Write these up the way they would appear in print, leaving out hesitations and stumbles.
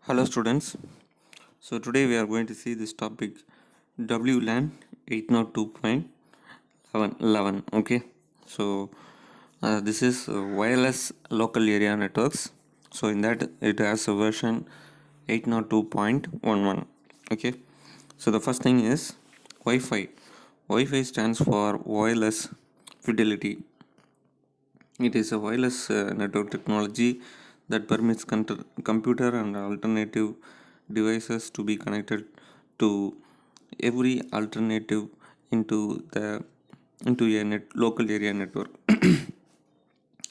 Hello students. So today we are going to see this topic WLAN 802.11. Okay. So this is wireless local area networks. So in that it has a version 802.11. Okay. So the first thing is Wi-Fi. Wi-Fi stands for wireless fidelity. It is a wireless network technology that permits computer and alternative devices to be connected to every alternative into the into a local area network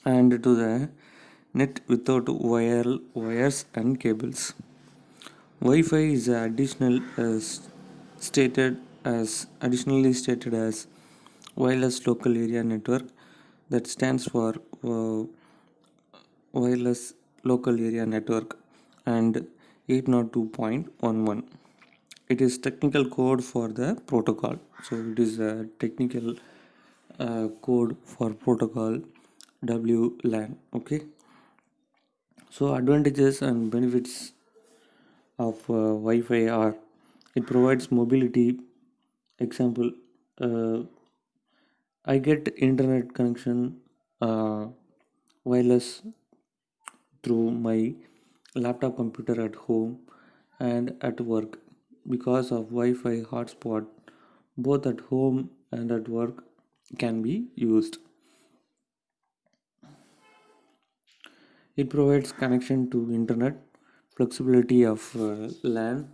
and to the net without wires and cables. Wi-Fi is additionally stated as wireless local area network that stands for uh, wireless local area network and 802.11. It is technical code for the protocol. So it is a technical code for protocol WLAN. Okay. So advantages and benefits of Wi-Fi are it provides mobility. Example, uh, I get internet connection wireless through my laptop computer at home and at work because of Wi-Fi hotspot both at home and at work can be used. It provides connection to internet, flexibility of LAN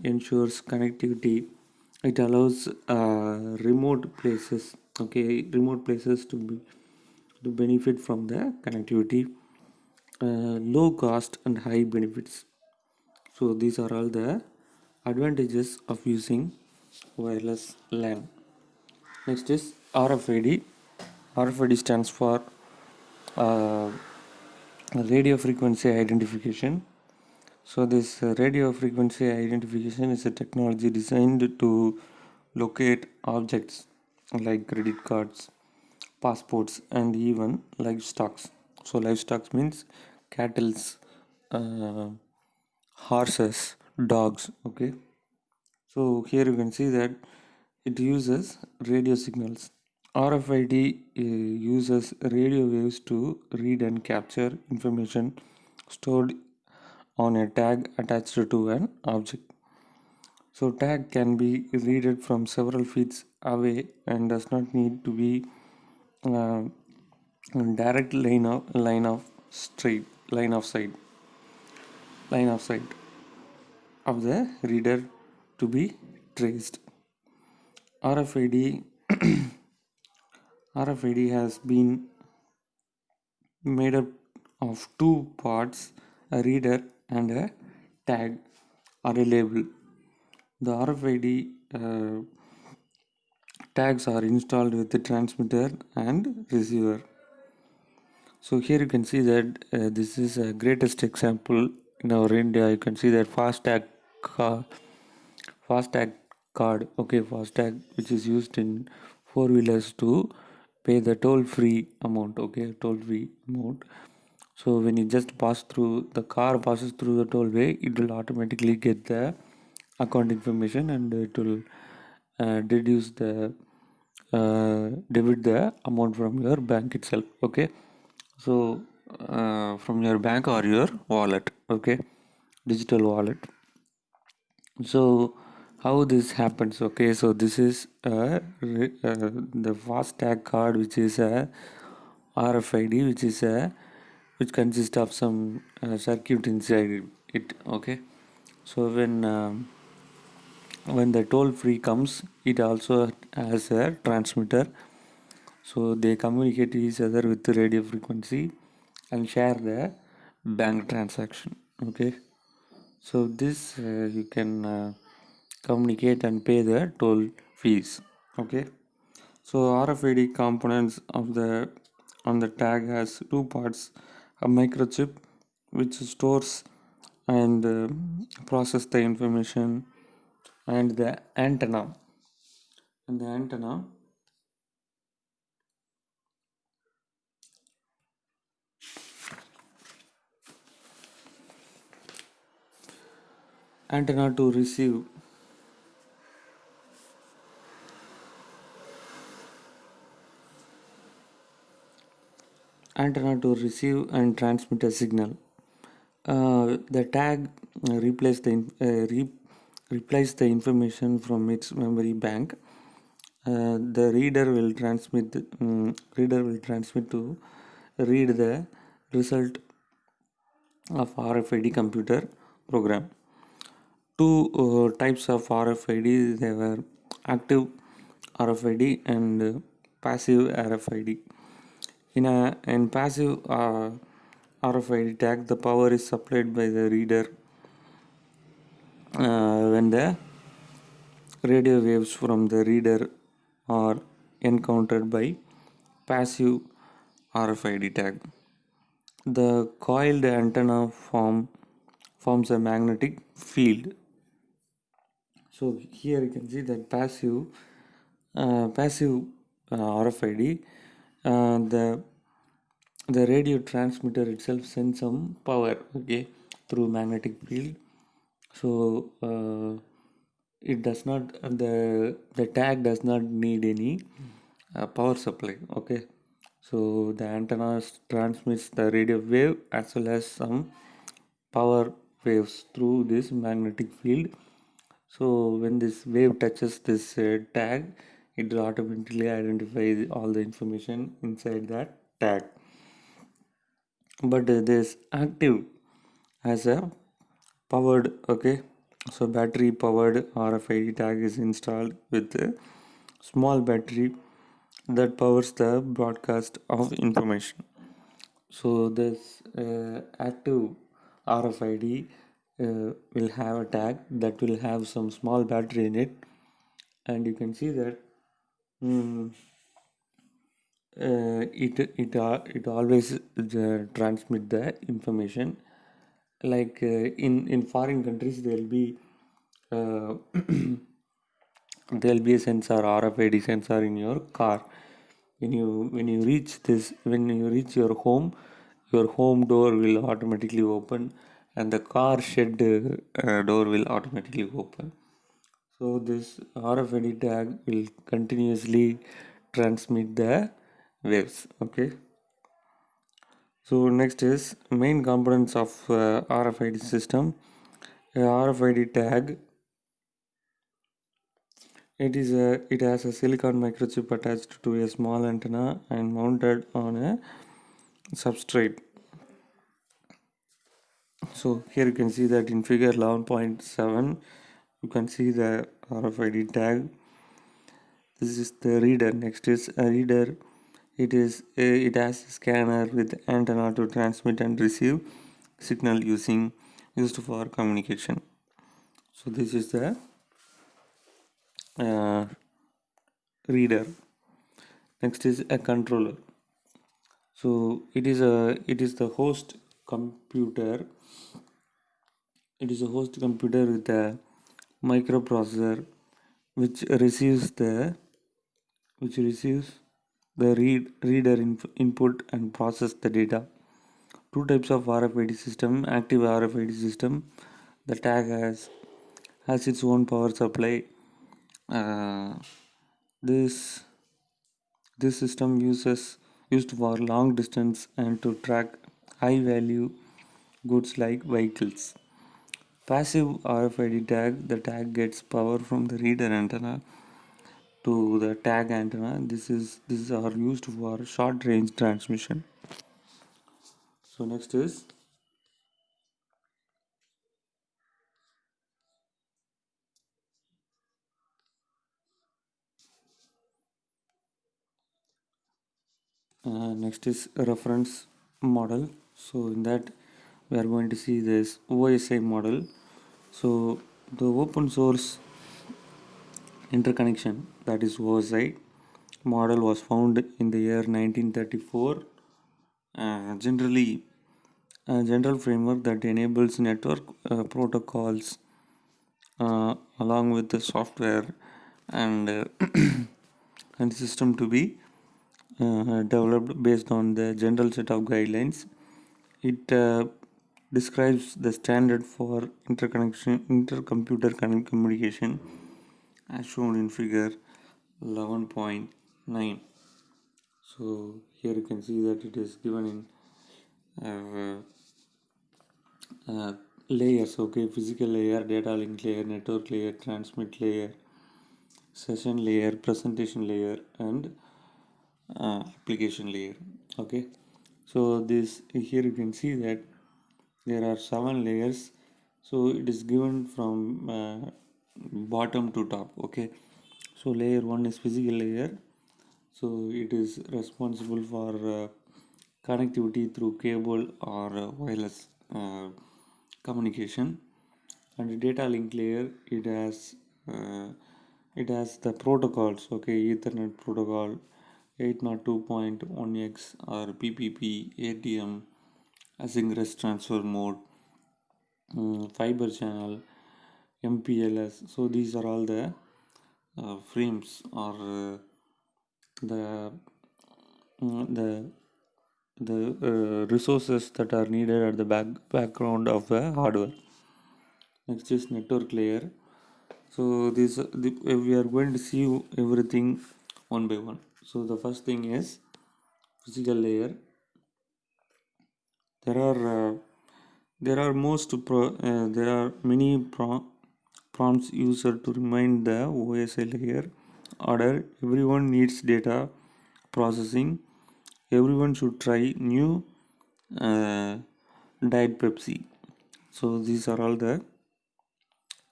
ensures connectivity. It allows remote places to benefit from the connectivity. Low cost and high benefits. So these are all the advantages of using wireless LAN. Next is RFID. RFID stands for uh, radio frequency identification. So this radio frequency identification is a technology designed to locate objects like credit cards, passports, and even livestock. So livestock means cattle, uh, horses, dogs. Okay. So here you can see that it uses radio signals. RFID uses radio waves to read and capture information stored on a tag attached to an object. So tag can be read from several feet away and does not need to be uh, direct line of sight line of sight of the reader to be traced. RFID RFID has been made up of two parts, a reader and a tag or a label. The RFID tags are installed with the transmitter and receiver. So here you can see that this is a greatest example in our India. You can see that FASTag card, okay, FASTag, which is used in four wheelers to pay the toll free amount, okay, toll free amount. So when you just pass through, the car passes through the tollway, it will automatically get the account information and it will deduce the debit the amount from your bank itself. Okay, so from your bank or your wallet. Okay, digital wallet. So how this happens? Okay, so this is the FASTag card, which is a RFID, which consists of some circuit inside it. Okay, so when the toll free comes, it also has a transmitter. So they communicate each other with the radio frequency and share the bank transaction. Okay, so this you can communicate and pay the toll fees. Okay, so RFID components of the on the tag has two parts: a microchip which stores and process the information, and the antenna. And the antenna to receive and transmit a signal. The tag replaces the information from its memory bank. The reader will transmit to read the result of RFID computer program. Two types of RFID, they were active RFID and passive RFID. In passive RFID tag, the power is supplied by the reader when the radio waves from the reader are encountered by passive RFID tag. The coiled antenna forms a magnetic field. So here you can see that passive RFID, the radio transmitter itself sends some power, okay, through magnetic field. So it does not the tag does not need any power supply, okay. So the antenna transmits the radio wave as well as some power waves through this magnetic field. So when this wave touches this tag, it will automatically identify all the information inside that tag. But this active as a powered, okay. So battery powered RFID tag is installed with a small battery that powers the broadcast of information. So this active RFID will have a tag that will have some small battery in it, and you can see that mm, it always transmit the information. Like in foreign countries, uh, there will be a sensor, RFID sensor in your car. When you reach your home door will automatically open, and the car shed door will automatically open. So this RFID tag will continuously transmit the waves. Okay. So next is main components of RFID system. A RFID tag. It has a silicon microchip attached to a small antenna and mounted on a substrate. So here you can see that in figure 11.7, you can see the RFID tag. This is the reader. Next is a reader. It has a scanner with antenna to transmit and receive signal used for communication. So this is the uh, reader. Next is a controller. So it is the host computer. It is a host computer with a microprocessor which receives the reader input and process the data. Two types of RFID system. Active RFID system. The tag has its own power supply. Uh, this this system used for long distance and to track high value goods like vehicles. Passive RFID tag. The tag gets power from the reader antenna to the tag antenna. These are used for short range transmission. So next is a reference model. So in that we are going to see this OSI model. So the open source interconnection, that is OSI model, was found in the year 1934. Generally a general framework that enables network protocols along with the software and and system to be developed based on the general set of guidelines. It describes the standard for intercomputer communication as shown in figure 11.9. So here you can see that it is given in layers, okay, physical layer, data link layer, network layer, transmit layer, session layer, presentation layer, and application layer. Okay, so this here you can see that there are 7 layers, so it is given from bottom to top. Okay, so layer 1 is physical layer, so it is responsible for connectivity through cable or wireless communication. And the data link layer, uh, it has the protocols, okay, Ethernet protocol, 802.1x or PPP, ATM, asynchronous transfer mode, fiber channel, MPLS. So these are all the frames or the the resources that are needed at the background of the hardware. Next is network layer. So we are going to see everything one by one. So the first thing is physical layer. There are there are many prompts used to remind the OSI layer order. Everyone needs data processing. Everyone should try new diet Pepsi. So these are all the.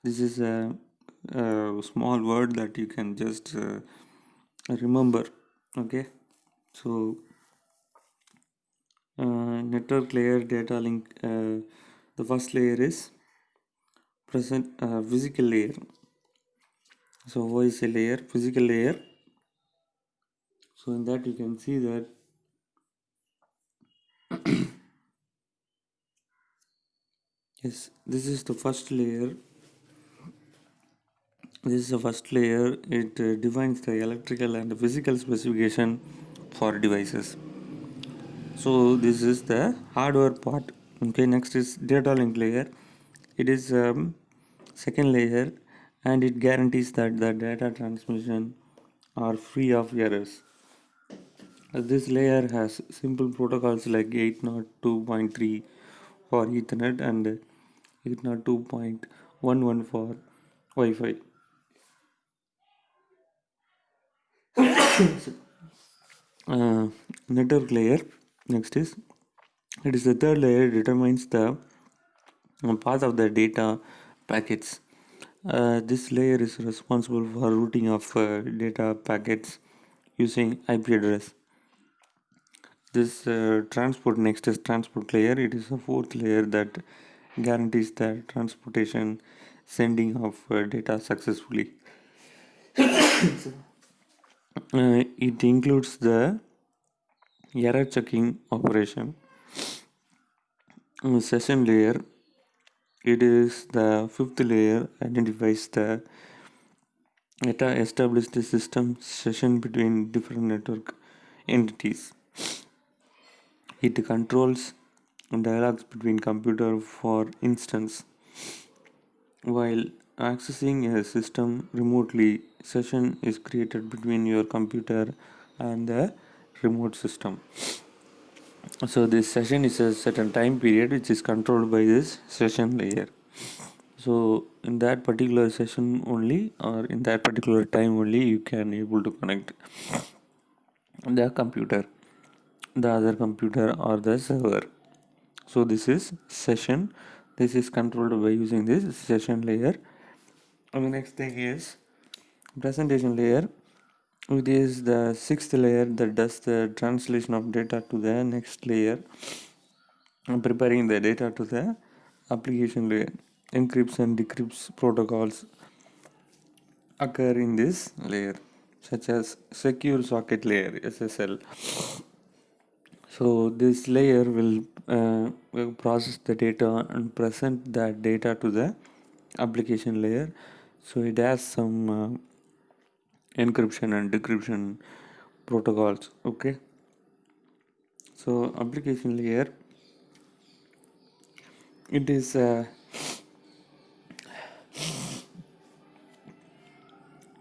This is a small word that you can just remember. Okay, so network layer, data link. The first layer is present physical layer. So voice layer, physical layer. So in that you can see that yes, this is the first layer. This is the first layer. It defines the electrical and physical specification for devices. So this is the hardware part. Okay, next is data link layer. It is second layer, and it guarantees that the data transmission are free of errors. This layer has simple protocols like 802.3 for Ethernet and 802.11 for Wi-Fi. Network layer. Next is it is the third layer, determines the path of the data packets. This layer is responsible for routing of data packets using IP address. This transport, next is transport layer. It is a fourth layer that guarantees the transportation sending of data successfully. It includes the error checking operation. Session layer, it is the fifth layer, identifies the established system session between different network entities. It controls dialogues between computer. For instance, while accessing a system remotely, session is created between your computer and the remote system. So this session is a certain time period which is controlled by this session layer. So in that particular session only, or in that particular time only, you can able to connect the computer, the other computer, or the server. So this is session. This is controlled by using this session layer. And the next thing is presentation layer. It is the sixth layer that does the translation of data to the next layer, preparing the data to the application layer. Encrypts and decrypts protocols occur in this layer, such as secure socket layer SSL. So this layer will process the data and present that data to the application layer. So it has some encryption and decryption protocols. Okay. So application layer, It is uh,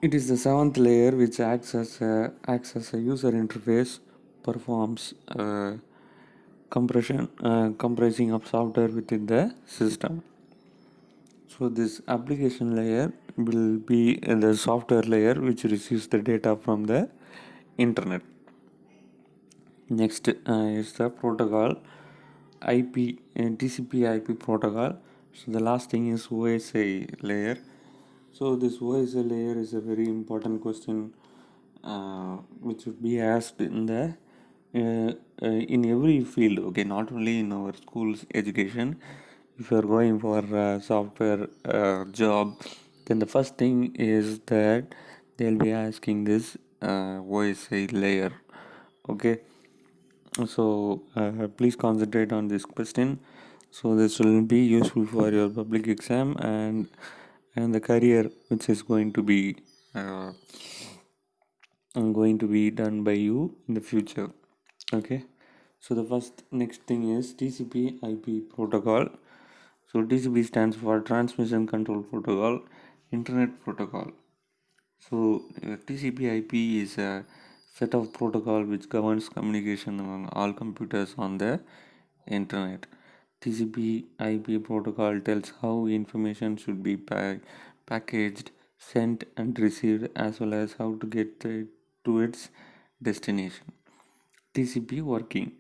it is the seventh layer which acts as a user interface, performs compressing of software within the system. So this application layer will be the software layer which receives the data from the internet. Next is the protocol IP and TCP IP protocol. So the last thing is OSI layer. So this OSI layer is a very important question which would be asked in the in every field. Okay, not only in our schools education. If you are going for a software job, then the first thing is that they'll be asking this OSI layer. Okay, so please concentrate on this question. So this will be useful for your public exam and the career which is uh, going to be done by you in the future. Okay. So the first next thing is TCP IP protocol. So TCP stands for Transmission Control Protocol, Internet Protocol. So TCP/IP is a set of protocol which governs communication among all computers on the internet. TCP/IP protocol tells how information should be packaged, sent, and received, as well as how to get to its destination. TCP working.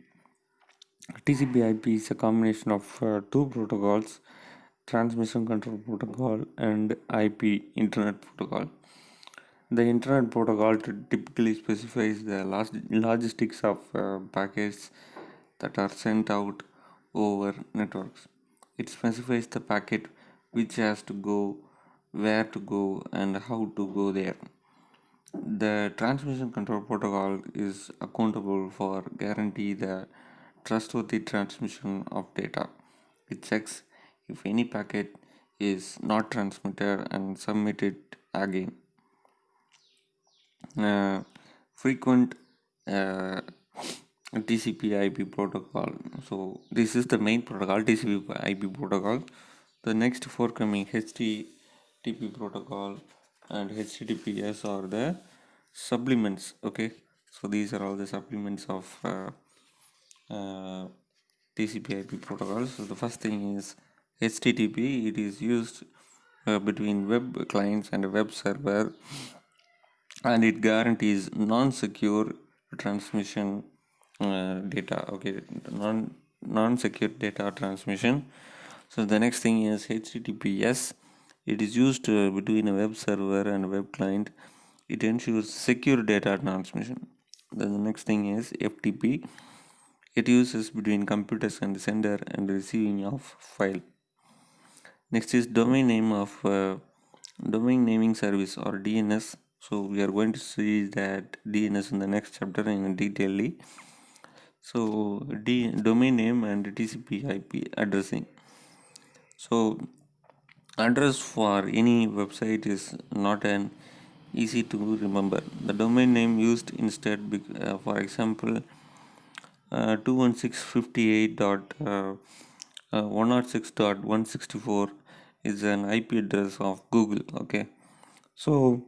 TCP/IP is a combination of two protocols: Transmission Control Protocol and IP Internet Protocol. The Internet Protocol typically specifies the logistics of packets that are sent out over networks. It specifies the packet which has to go, where to go, and how to go there. The Transmission Control Protocol is accountable for guarantee the trustworthy transmission of data. It checks if any packet is not transmitted and submitted again. uh, Frequent uh, TCP/IP protocol. So this is the main protocol, TCP/IP protocol. The next forthcoming HTTP protocol and HTTPS are the supplements. Okay, so these are all the supplements of uh, TCP/IP protocols. So the first thing is HTTP. It is used between web clients and a web server, and it guarantees non-secure transmission data. Okay, non-secure data transmission. So the next thing is HTTPS. It is used between a web server and a web client. It ensures secure data transmission. Then the next thing is FTP. It uses between computers and sender and receiving of file. Next is domain naming service or DNS. So we are going to see that DNS in the next chapter in detail. So domain name and TCP/IP addressing. So address for any website is not an easy to remember. The domain name used instead, for example, 216.106.164 is an IP address of Google. Okay, so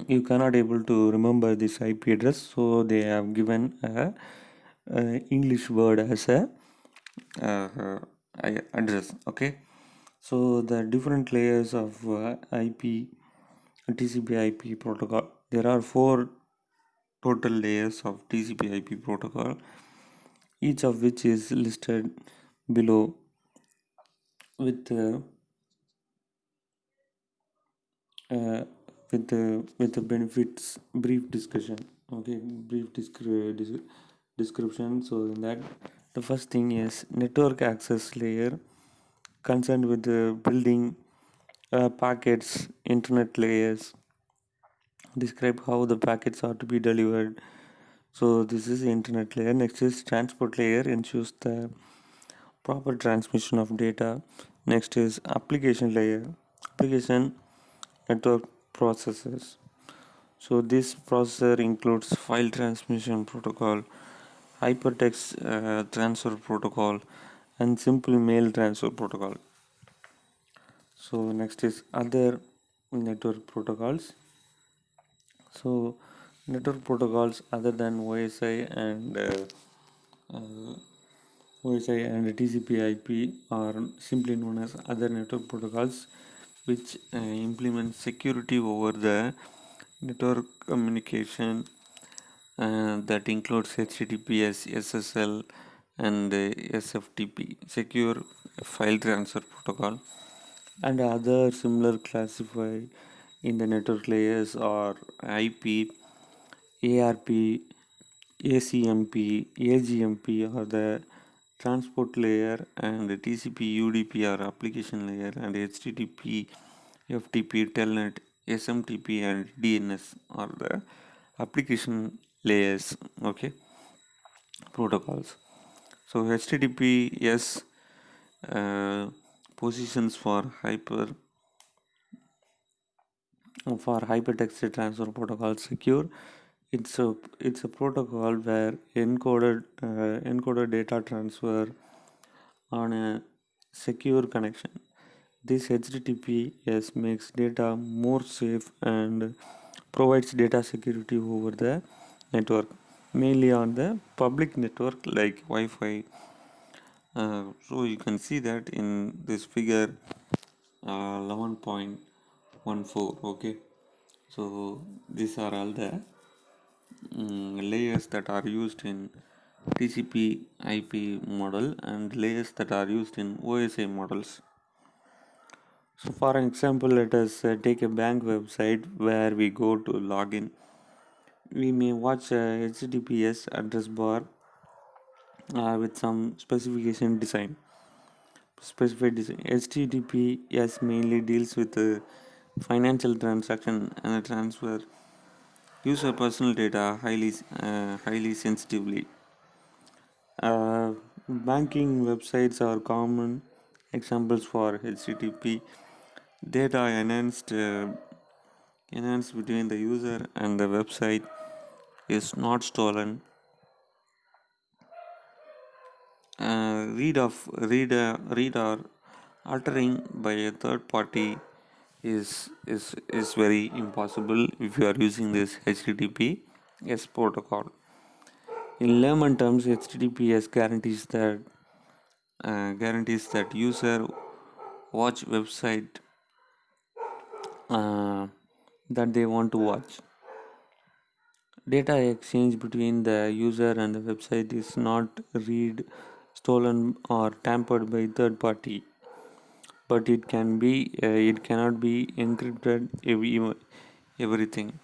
you cannot able to remember this IP address, so they have given a English word as a uh, address. Okay, so the different layers of IP TCP/IP protocol. There are four total layers of TCP/IP protocol, each of which is listed below with uh, with the benefits brief discussion. Okay, description. So in that, the first thing is network access layer, concerned with the building packets. Internet layers describe how the packets are to be delivered. So this is the internet layer. Next is transport layer, ensures the proper transmission of data. Next is application layer, application network processes. So this processor includes file transmission protocol, hypertext transfer protocol, and simple mail transfer protocol. So next is other network protocols. So network protocols other than uh, OSI and TCP/IP are simply known as other network protocols, which implement security over the network communication that includes HTTPS, SSL, and SFTP, Secure File Transfer Protocol, and other similar classified in the network layers are IP, ARP, ACMP, AGMP are the transport layer, and TCP, UDP are application layer, and HTTP, FTP, Telnet, SMTP, and DNS are the application layers. Okay, protocols. So HTTPS uh, positions for hypertext transfer protocol secure. It's a protocol where encoded data transfer on a secure connection. This HTTPS makes data more safe and provides data security over the network, mainly on the public network like Wi-Fi. So you can see that in this figure 11.14. Okay, so these are all the layers that are used in TCP IP model and layers that are used in OSI models. So for an example, let us take a bank website where we go to login. We may watch a HTTPS address bar with some specified design. HTTPS mainly deals with financial transaction and transfer user personal data highly sensitively. Banking websites are common examples for HTTP. Data enhanced between the user and the website is not stolen. Read or altering by a third party is very impossible if you are using this HTTPS protocol. In layman terms, HTTPS guarantees that user watch website uh, that they want to watch. Data exchange between the user and the website is not read, stolen, or tampered by third party, but it cannot be encrypted everything.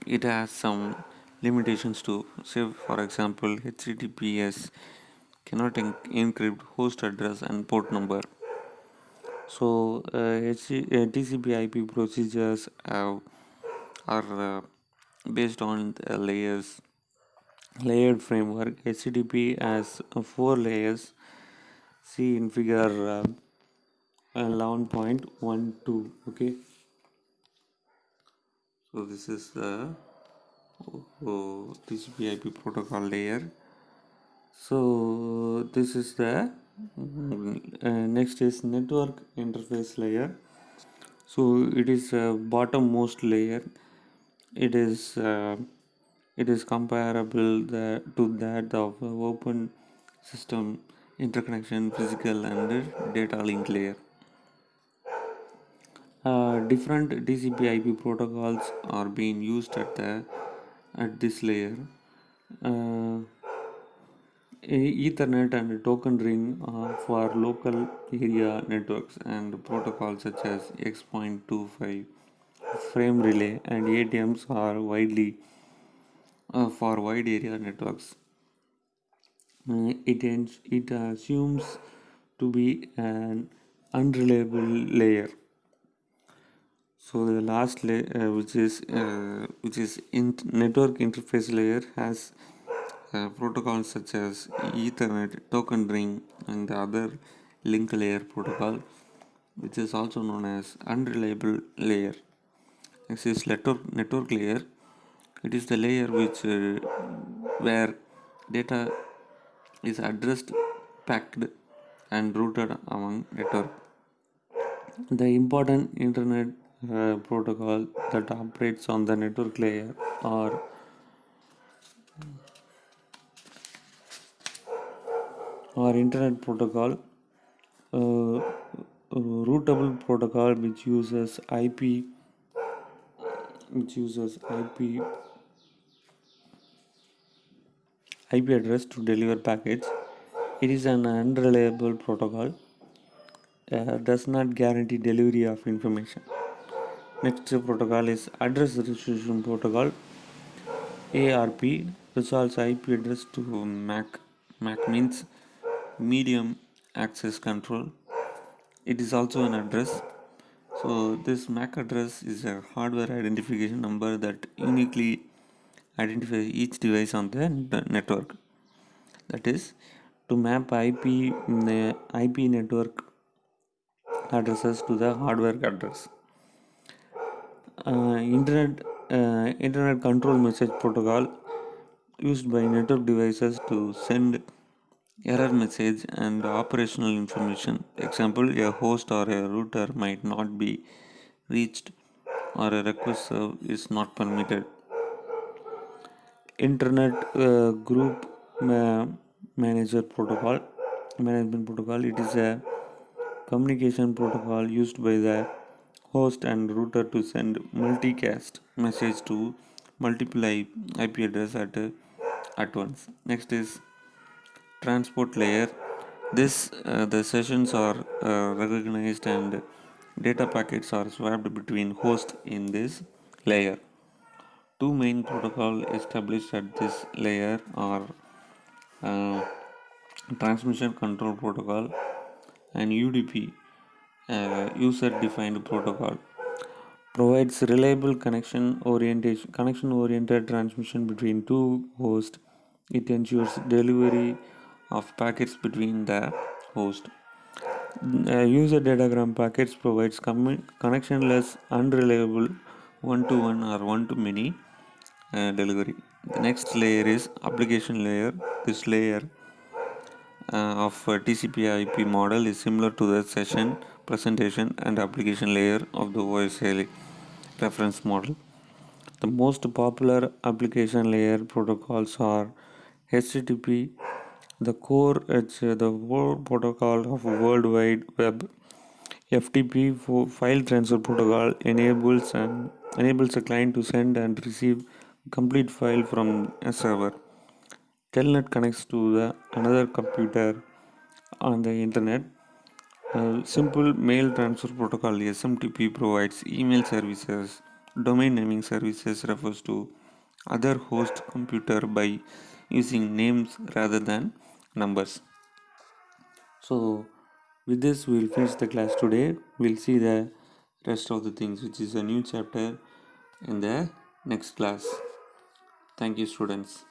It has some limitations too. Say for example, HTTPS cannot encrypt host address and port number. So TCP/IP procedures are based on the layered framework. HTTP has four layers. See in figure 11.12. Okay, so this is the TCP/IP protocol layer. So this is the next is network interface layer. So it is a bottommost layer. It is uh, it is comparable to that of open system interconnection, physical and data link layer. Different TCP/IP protocols are being used at this layer. Uh, Ethernet and token ring for local area networks, and protocols such as X.25 frame relay and ATMs are widely for wide area networks. It assumes to be an unreliable layer. So the last layer, network interface layer, has protocols such as Ethernet, token ring, and the other link layer protocol, which is also known as unreliable layer. Next is network layer. It is the layer where data is addressed, packed, and rooted among network. The important internet protocol that operates on the network layer or internet protocol, routable protocol which uses IP address to deliver packets. It is an unreliable protocol, does not guarantee delivery of information. Next protocol is address resolution protocol, ARP, resolves IP address to MAC. MAC means medium access control. It is also an address. So this MAC address is a hardware identification number that uniquely identifies each device on the network. That is, to map IP network addresses to the hardware address. Internet control message protocol used by network devices to send error message and operational information. Example, a host or a router might not be reached or a request serve is not permitted. Internet group management protocol. It is a communication protocol used by the host and router to send multicast message to multiple IP address at once. Next is transport layer. This the sessions are recognized and data packets are swapped between hosts in this layer. Two main protocols established at this layer are uh, transmission control protocol and UDP, user defined protocol, provides reliable connection oriented transmission between two hosts. It ensures delivery of packets between the host. User datagram packets provides connectionless, unreliable one-to-one or one-to-many delivery. The next layer is application layer. This layer of TCP/IP model is similar to the session, presentation, and application layer of the OSI reference model. The most popular application layer protocols are HTTP, the core protocol of World Wide Web. FTP for file transfer protocol enables a client to send and receive complete file from a server. Telnet connects to the another computer on the internet. Simple mail transfer protocol SMTP provides email services. Domain naming services refers to other host computer by using names rather than numbers. So with this we will finish the class today. We'll see the rest of the things, which is a new chapter, in the next class. Thank you, students.